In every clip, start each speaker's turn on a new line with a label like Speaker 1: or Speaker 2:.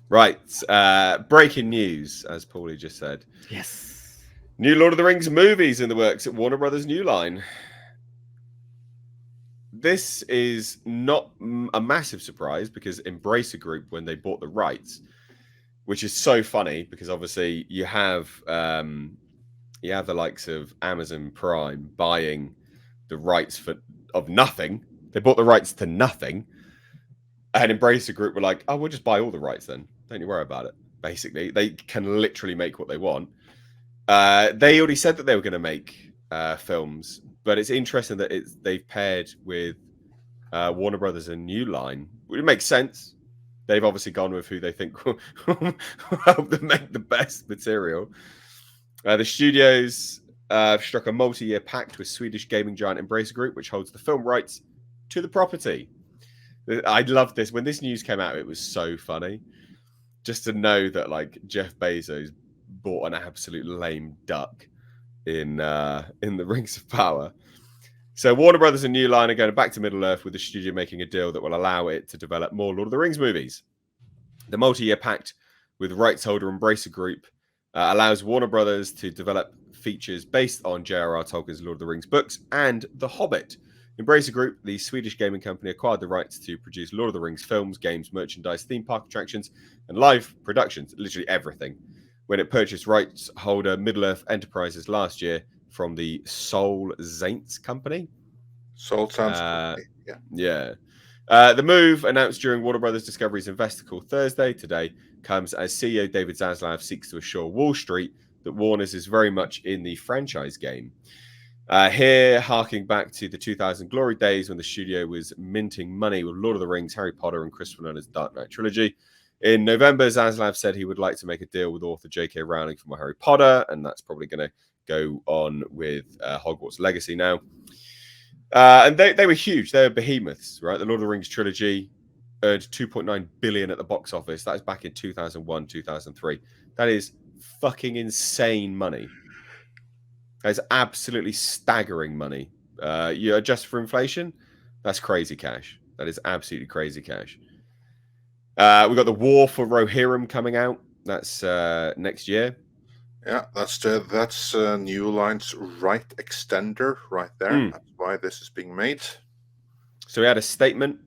Speaker 1: Right. Breaking news, as Paulie just said.
Speaker 2: Yes.
Speaker 1: New Lord of the Rings movies in the works at Warner Brothers New Line. This is not a massive surprise because Embracer Group, when they bought the rights, which is so funny because obviously you have the likes of Amazon Prime buying the rights of nothing. They bought the rights to nothing, and Embracer Group were like, "Oh, we'll just buy all the rights then. Don't you worry about it." Basically, they can literally make what they want. They already said that they were going to make films, but it's interesting that they've paired with Warner Brothers and New Line. It makes sense. They've obviously gone with who they think will help them make the best material. The studios struck a multi-year pact with Swedish gaming giant Embracer Group, which holds the film rights to the property. I love this. When this news came out, it was so funny. Just to know that like Jeff Bezos bought an absolute lame duck in the Rings of Power. So Warner Brothers and New Line are going back to Middle Earth with the studio making a deal that will allow it to develop more Lord of the Rings movies. The multi-year pact with rights holder Embracer Group allows Warner Brothers to develop features based on J.R.R. Tolkien's Lord of the Rings books and The Hobbit. Embracer Group, the Swedish gaming company, acquired the rights to produce Lord of the Rings films, games, merchandise, theme park attractions, and live productions, literally everything, when it purchased rights holder Middle-earth Enterprises last year from the Soul Saints company.
Speaker 3: Soul sounds
Speaker 1: Uh,
Speaker 3: yeah.
Speaker 1: yeah. The move, announced during Warner Brothers Discovery's investor call Thursday today, comes as CEO David Zaslav seeks to assure Wall Street that Warner's is very much in the franchise game. Here, harking back to the 2000 glory days when the studio was minting money with Lord of the Rings, Harry Potter, and Christopher Nolan's Dark Knight trilogy. In November, Zaslav said he would like to make a deal with author J.K. Rowling for more Harry Potter, and that's probably going to go on with Hogwarts Legacy now. And they were huge. They were behemoths, right? The Lord of the Rings trilogy earned 2.9 billion at the box office. That was back in 2001, 2003. That is fucking insane money. That is absolutely staggering money. You adjust for inflation, that's crazy cash. That is absolutely crazy cash. We've got the War for Rohirrim coming out. That's next year.
Speaker 3: Yeah, that's New Line's right extender right there. That's why this is being made.
Speaker 1: So we had a statement.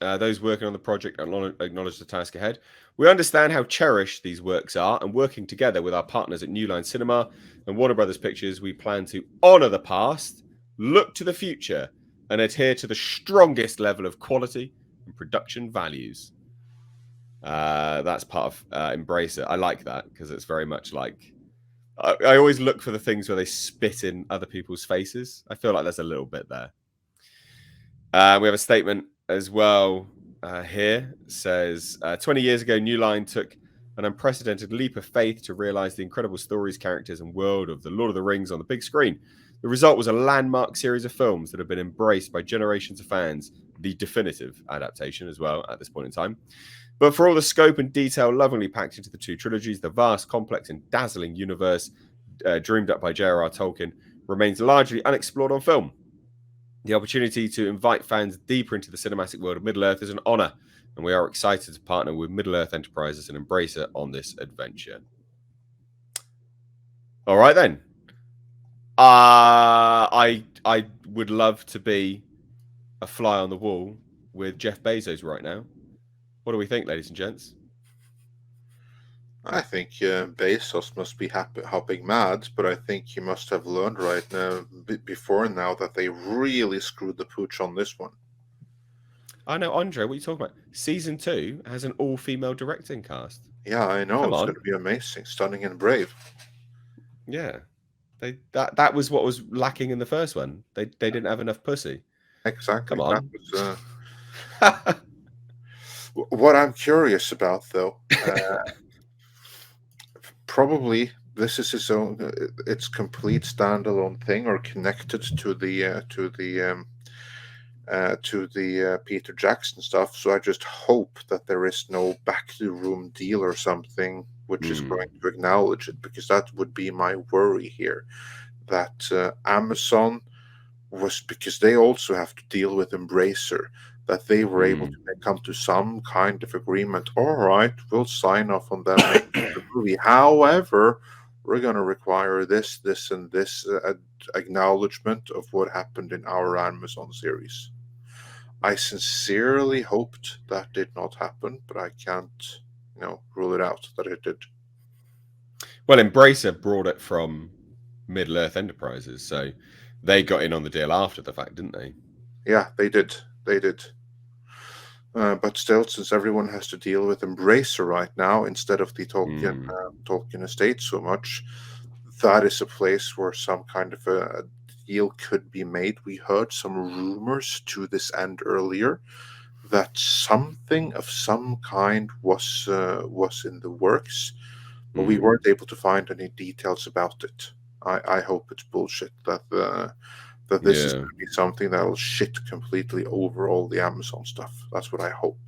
Speaker 1: Those working on the project acknowledge the task ahead. We understand how cherished these works are, and working together with our partners at New Line Cinema and Warner Brothers Pictures, we plan to honour the past, look to the future, and adhere to the strongest level of quality and production values. That's part of Embracer. I like that because it's very much like I always look for the things where they spit in other people's faces. I feel like there's a little bit there. We have a statement as well here. It says 20 years ago, New Line took an unprecedented leap of faith to realize the incredible stories, characters, and world of the Lord of the Rings on the big screen. The result was a landmark series of films that have been embraced by generations of fans, the definitive adaptation as well at this point in time. But for all the scope and detail lovingly packed into the two trilogies, the vast, complex, and dazzling universe dreamed up by J.R.R. Tolkien remains largely unexplored on film. The opportunity to invite fans deeper into the cinematic world of Middle-earth is an honor, and we are excited to partner with Middle-earth Enterprises and Embracer on this adventure. All right, then. I would love to be a fly on the wall with Jeff Bezos right now. What do we think, ladies and gents?
Speaker 3: I think Bezos must be hopping mad, but I think he must have learned right now before now that they really screwed the pooch on this one.
Speaker 1: I know, Andre. What are you talking about? Season 2 has an all-female directing cast.
Speaker 3: Yeah, I know.
Speaker 1: Come
Speaker 3: It's
Speaker 1: on.
Speaker 3: going to be amazing, stunning, and brave.
Speaker 1: Yeah, that was what was lacking in the first one. They didn't have enough pussy.
Speaker 3: Exactly.
Speaker 1: Come on.
Speaker 3: That was, what I'm curious about, though, probably this is its own, its complete standalone thing, or connected to the Peter Jackson stuff. So I just hope that there is no backroom deal or something which is going to acknowledge it, because that would be my worry here. That Amazon was, because they also have to deal with Embracer, that they were able to come to some kind of agreement. All right, we'll sign off on them making the movie. However, we're going to require this, this, and this acknowledgement of what happened in our Amazon series. I sincerely hoped that did not happen, but I can't, rule it out that it did.
Speaker 1: Well, Embracer brought it from Middle Earth Enterprises, so they got in on the deal after the fact, didn't they?
Speaker 3: Yeah, they did. They did. But still, since everyone has to deal with Embracer right now instead of the Tolkien estate so much, that is a place where some kind of a deal could be made. We heard some rumors to this end earlier that something of some kind was in the works, but we weren't able to find any details about it. I hope it's bullshit that this is going to be something that will shit completely over all the Amazon stuff. That's what I hope.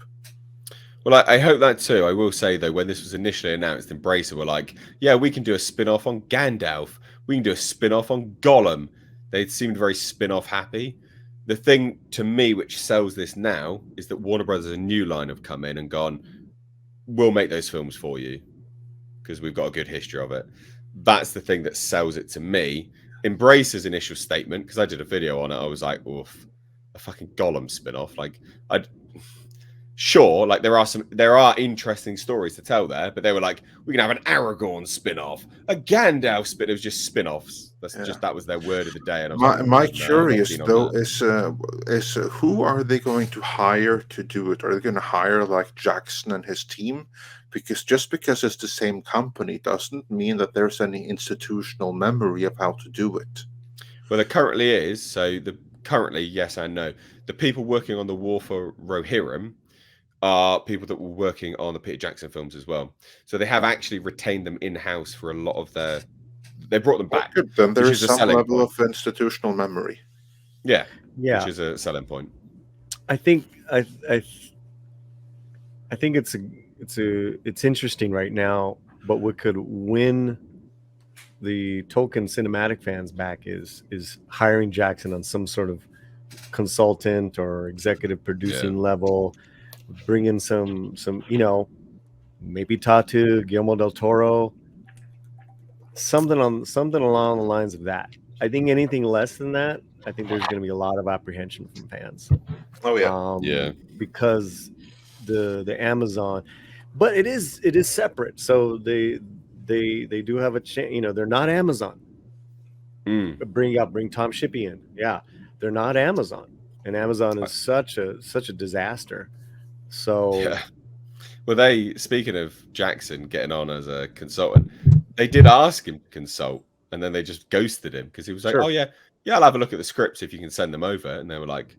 Speaker 1: Well, I hope that too. I will say, though, when this was initially announced, Embracer were like, yeah, we can do a spin-off on Gandalf. We can do a spin-off on Gollum. They seemed very spin-off happy. The thing, to me, which sells this now is that Warner Brothers and New Line have come in and gone, we'll make those films for you because we've got a good history of it. That's the thing that sells it to me. Embracer's initial statement, because I did a video on it, I was like, oof, a fucking Gollum spin-off. Like, sure, like there are interesting stories to tell there, but they were like, we can have an Aragorn spin-off, a Gandalf spin. It was just spin-offs. That was their word of the day. And I was
Speaker 3: my curious though is who are they going to hire to do it? Are they going to hire like Jackson and his team? Because just because it's the same company doesn't mean that there's any institutional memory of how to do it.
Speaker 1: Well, there currently is. So currently, yes and no. The people working on the War for Rohirrim are people that were working on the Peter Jackson films as well. So they have actually retained them in-house for a lot of their... They brought them back.
Speaker 3: Good. Then there is some level of institutional memory.
Speaker 1: Yeah. Which is a selling point.
Speaker 2: I think it's interesting right now, but what could win the Tolkien cinematic fans back is hiring Jackson on some sort of consultant or executive producing level, bring in some maybe Tatu, Guillermo del Toro, something along the lines of that. I think anything less than that, I think there's going to be a lot of apprehension from fans.
Speaker 3: Oh yeah,
Speaker 2: because the Amazon, but it is separate. So they do have a chance. They're not Amazon. Bring Tom Shippey in. Yeah, they're not Amazon, and Amazon is such a disaster. So,
Speaker 1: well, speaking of Jackson getting on as a consultant, they did ask him to consult, and then they just ghosted him because he was like, "Oh yeah, I'll have a look at the scripts if you can send them over," and they were like.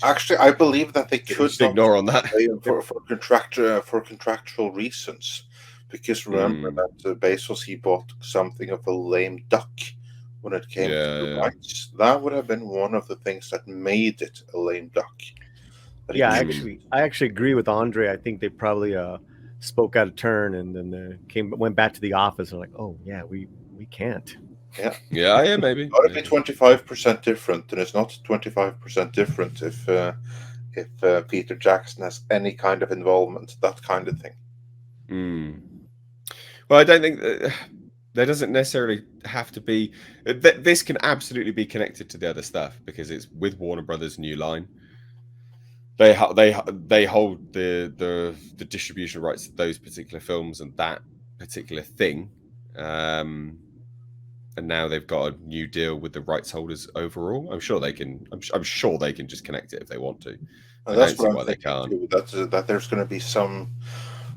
Speaker 3: Actually, I believe that they could
Speaker 1: ignore on that
Speaker 3: for contractual reasons, because remember that Bezos, he bought something of a lame duck when it came to the rights. That would have been one of the things that made it a lame duck.
Speaker 2: Yeah, I actually agree with Andre. I think they probably spoke out of turn and then went back to the office and like, oh yeah, we can't.
Speaker 1: Yeah, maybe.
Speaker 3: It ought to be 25% different, and it's not 25% different if Peter Jackson has any kind of involvement, that kind of thing.
Speaker 1: Well, I don't think there doesn't necessarily have to be. This can absolutely be connected to the other stuff because it's with Warner Brothers New Line. They hold the distribution rights to those particular films and that particular thing. And now they've got a new deal with the rights holders overall. I'm sure they can. I'm sure they can just connect it if they want to.
Speaker 3: That's what I'm thinking too. That there's going to be some.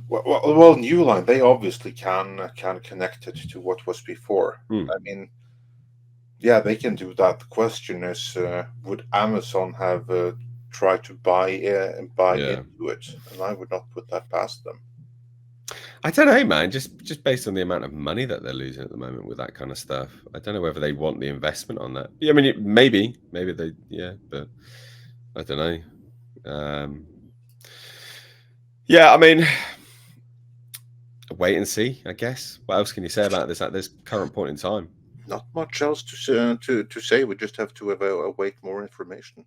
Speaker 3: Well, New Line, they obviously can connect it to what was before. I mean, yeah, they can do that. The question is, would Amazon have tried to buy into it? And I would not put that past them.
Speaker 1: I don't know, man. Just based on the amount of money that they're losing at the moment with that kind of stuff, I don't know whether they want the investment on that. I mean, maybe they, but I don't know. I mean, wait and see. I guess. What else can you say about this at this current point in time?
Speaker 3: Not much else to say. We just have to await more information.